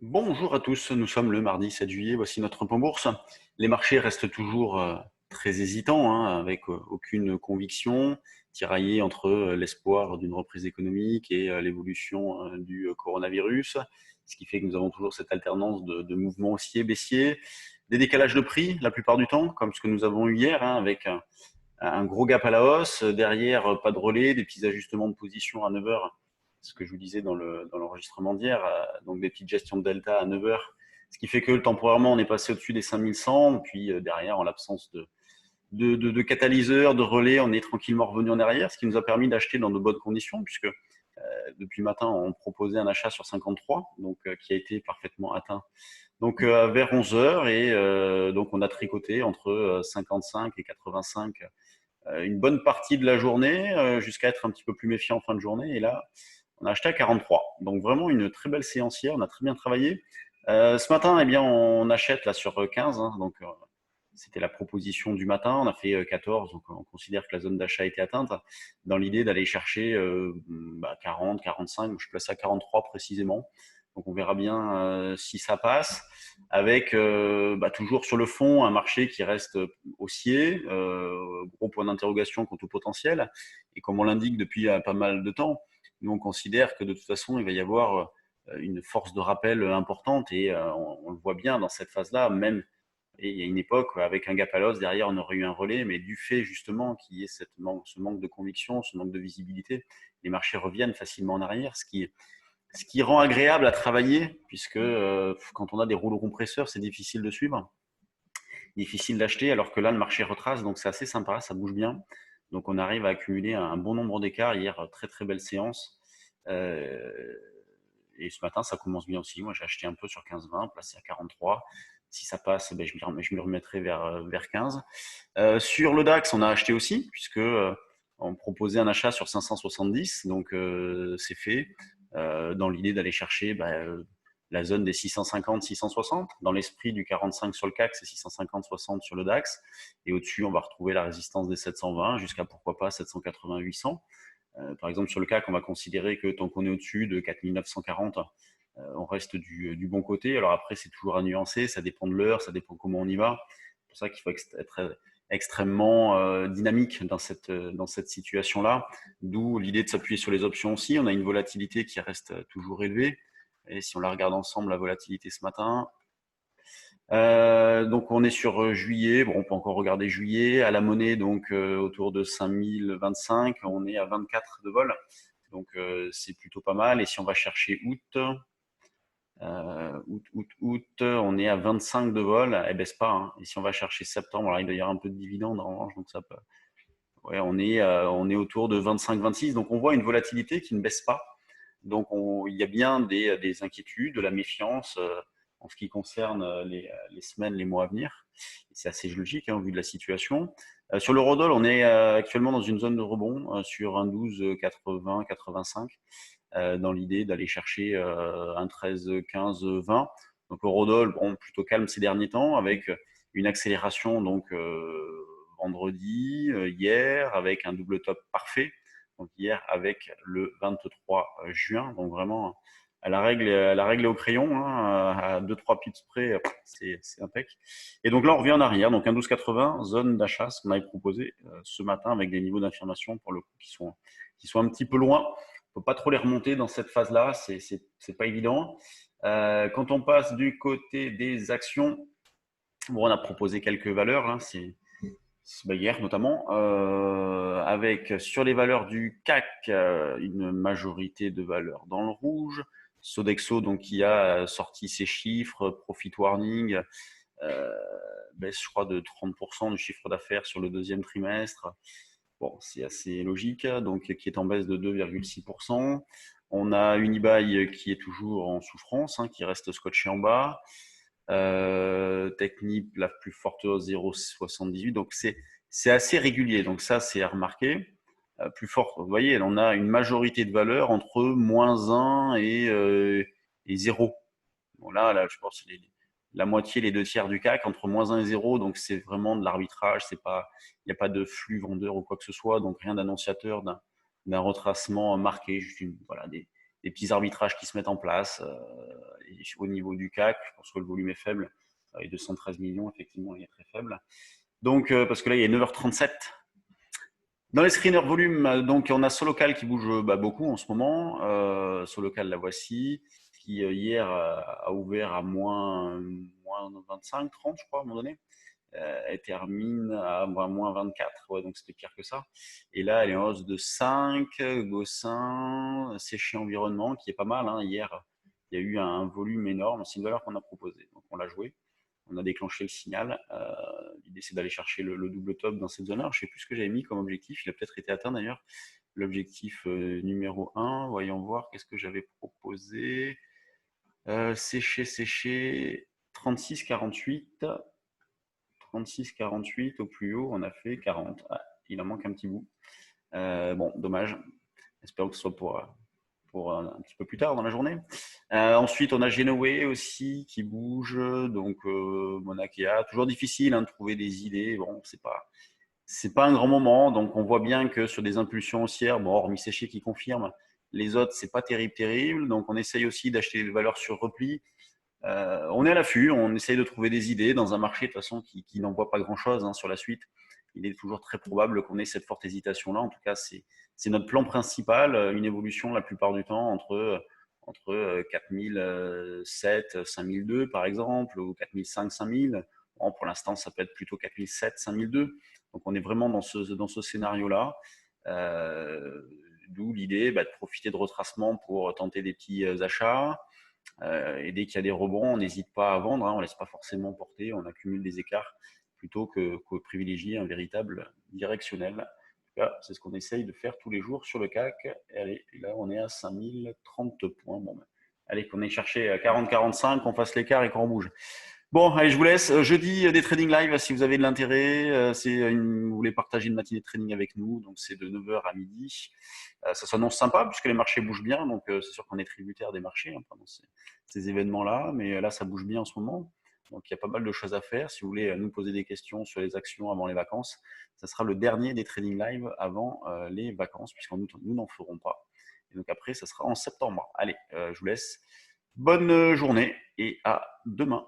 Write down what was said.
Bonjour à tous, nous sommes le mardi 7 juillet, voici notre point bourse. Les marchés restent toujours très hésitants, avec aucune conviction, tiraillés entre l'espoir d'une reprise économique et l'évolution du coronavirus, ce qui fait que nous avons toujours cette alternance de mouvements haussiers-baissiers, des décalages de prix la plupart du temps, comme ce que nous avons eu hier, avec un gros gap à la hausse, derrière pas de relais, des petits ajustements de position à 9 heures, ce que je vous disais dans l'enregistrement d'hier, donc des petites gestions de delta à 9 heures, ce qui fait que temporairement on est passé au-dessus des 5100, puis derrière en l'absence de catalyseurs, de relais, on est tranquillement revenu en arrière, ce qui nous a permis d'acheter dans de bonnes conditions, puisque depuis le matin on proposait un achat sur 53, donc qui a été parfaitement atteint. Donc vers 11 heures, et donc on a tricoté entre 55 et 85 une bonne partie de la journée, jusqu'à être un petit peu plus méfiant en fin de journée. Et là, on a acheté à 43. Donc vraiment une très belle séance hier, on a très bien travaillé. Ce matin, eh bien, on achète là sur 15, donc c'était la proposition du matin. On a fait 14, donc on considère que la zone d'achat a été atteinte, dans l'idée d'aller chercher 40, 45. Je place à 43 précisément. Donc on verra bien si ça passe, avec toujours sur le fond un marché qui reste haussier, gros point d'interrogation quant au potentiel. Et comme on l'indique depuis pas mal de temps, nous on considère que de toute façon il va y avoir une force de rappel importante, et on le voit bien dans cette phase-là, même. Et il y a une époque, avec un gap à l'os, derrière, on aurait eu un relais, mais du fait justement qu'il y ait ce manque de conviction, ce manque de visibilité, les marchés reviennent facilement en arrière, ce qui rend agréable à travailler, puisque quand on a des rouleaux compresseurs, c'est difficile de suivre, difficile d'acheter, alors que là, le marché retrace, donc c'est assez sympa, ça bouge bien. Donc on arrive à accumuler un bon nombre d'écarts. Hier, très très belle séance. Euh, et ce matin, ça commence bien aussi. Moi, j'ai acheté un peu sur 15-20, placé à 43. Si ça passe, ben, je m'y remettrai vers 15. Sur le DAX, on a acheté aussi, puisque on proposait un achat sur 570, donc c'est fait, dans l'idée d'aller chercher la zone des 650-660. Dans l'esprit du 45 sur le CAC, c'est 650-60 sur le DAX. Et au-dessus, on va retrouver la résistance des 720 jusqu'à pourquoi pas 780-800. Par exemple, sur le CAC, on va considérer que tant qu'on est au-dessus de 4940, on reste du bon côté. Alors après, c'est toujours à nuancer, ça dépend de l'heure, ça dépend comment on y va. C'est pour ça qu'il faut être extrêmement dynamique dans cette situation-là, d'où l'idée de s'appuyer sur les options aussi. On a une volatilité qui reste toujours élevée, et si on la regarde ensemble, la volatilité ce matin, donc on est sur juillet, bon, on peut encore regarder juillet, à la monnaie, donc autour de 5025, on est à 24 de vol, donc c'est plutôt pas mal. Et si on va chercher août, on est à 25 de vol, elle baisse pas, hein. Et si on va chercher septembre, alors il doit y avoir un peu de dividendes en revanche, donc ça peut, ouais, on est autour de 25-26, donc on voit une volatilité qui ne baisse pas. Donc il y a bien des inquiétudes, de la méfiance en ce qui concerne les semaines, les mois à venir. C'est assez logique, au vu de la situation. Sur l'eurodoll, on est actuellement dans une zone de rebond sur un 12,80-85, dans l'idée d'aller chercher un 13,15-20. Donc l'eurodoll, bon, plutôt calme ces derniers temps, avec une accélération donc vendredi, hier, avec un double top parfait. Donc hier avec le 23 juin, donc vraiment à la règle et au crayon, à 2-3 pips près, c'est impec. Et donc là, on revient en arrière, donc un 12,80, zone d'achat, ce qu'on avait proposé ce matin, avec des niveaux d'information pour le coup qui sont un petit peu loin. On ne peut pas trop les remonter dans cette phase-là, c'est pas évident. Quand on passe du côté des actions, bon, on a proposé quelques valeurs, hier notamment, avec sur les valeurs du CAC une majorité de valeurs dans le rouge. Sodexo, donc, qui a sorti ses chiffres, profit warning, euh, baisse, je crois, de 30% du chiffre d'affaires sur le deuxième trimestre. Bon, c'est assez logique, donc qui est en baisse de 2,6%. On a Unibail qui est toujours en souffrance, qui reste scotché en bas. Technip, la plus forte hausse, 0,78. Donc c'est assez régulier. Donc ça, c'est à remarquer. Plus fort, vous voyez, on a une majorité de valeurs entre -1 et 0. Bon, là, je pense que c'est la moitié, les deux tiers du CAC, entre -1 et 0. Donc c'est vraiment de l'arbitrage. C'est pas, il n'y a pas de flux vendeur ou quoi que ce soit. Donc rien d'annonciateur d'un retracement marqué. Juste voilà, des petits arbitrages qui se mettent en place. Et au niveau du CAC, je pense que le volume est faible. Et 213 millions, effectivement, il est très faible. Donc, parce que là, il est 9h37. Dans les screeners volume, donc on a Solocal qui bouge beaucoup en ce moment. Solocal, la voici, qui hier a ouvert à moins 25, 30, je crois, à un moment donné. Elle termine à moins 24, ouais, donc c'était pire que ça. Et là, elle est en hausse de 5. Gossin, Séché Environnement, qui est pas mal, hein. Hier, il y a eu un volume énorme. C'est une valeur qu'on a proposée, donc on l'a joué. On a déclenché le signal. L'idée, c'est d'aller chercher le double top dans cette zone-là. Je ne sais plus ce que j'avais mis comme objectif. Il a peut-être été atteint d'ailleurs. L'objectif numéro 1, voyons voir, qu'est-ce que j'avais proposé. Sécher, 36,48. 36,48 au plus haut, on a fait 40. Ah, il en manque un petit bout. Bon, dommage. Espérons que ce soit pour un petit peu plus tard dans la journée. Ensuite, on a Genoé aussi qui bouge, donc Monakea. Toujours difficile, hein, de trouver des idées. Bon, c'est pas un grand moment, donc on voit bien que sur des impulsions haussières, bon, hormis Séché qui confirme, les autres, c'est pas terrible. Donc on essaye aussi d'acheter des valeurs sur repli. On est à l'affût, on essaye de trouver des idées dans un marché de toute façon qui n'en voit pas grand-chose, hein, sur la suite. Il est toujours très probable qu'on ait cette forte hésitation-là. En tout cas, c'est notre plan principal, une évolution la plupart du temps entre 4007, 5002 par exemple, ou 4005, 5000. Bon, pour l'instant, ça peut être plutôt 4007, 5002. Donc on est vraiment dans ce scénario-là. D'où l'idée de profiter de retracement pour tenter des petits achats. Et dès qu'il y a des rebonds, on n'hésite pas à vendre, hein, on ne laisse pas forcément porter, on accumule des écarts plutôt que privilégier un véritable directionnel. En tout cas, c'est ce qu'on essaye de faire tous les jours sur le CAC. Et allez, là, on est à 5030 points. Bon, allez, qu'on aille chercher à 40-45, qu'on fasse l'écart et qu'on bouge. Bon, allez, je vous laisse. Jeudi, des trading live, si vous avez de l'intérêt. Vous voulez partager une matinée de trading avec nous, donc c'est de 9h à midi. Ça s'annonce sympa puisque les marchés bougent bien, donc c'est sûr qu'on est tributaire des marchés, hein, pendant ces événements-là, mais là, ça bouge bien en ce moment. Donc, il y a pas mal de choses à faire. Si vous voulez nous poser des questions sur les actions avant les vacances, ça sera le dernier des trading live avant les vacances, puisque nous n'en ferons pas. Et donc après, ça sera en septembre. Allez, je vous laisse. Bonne journée et à demain.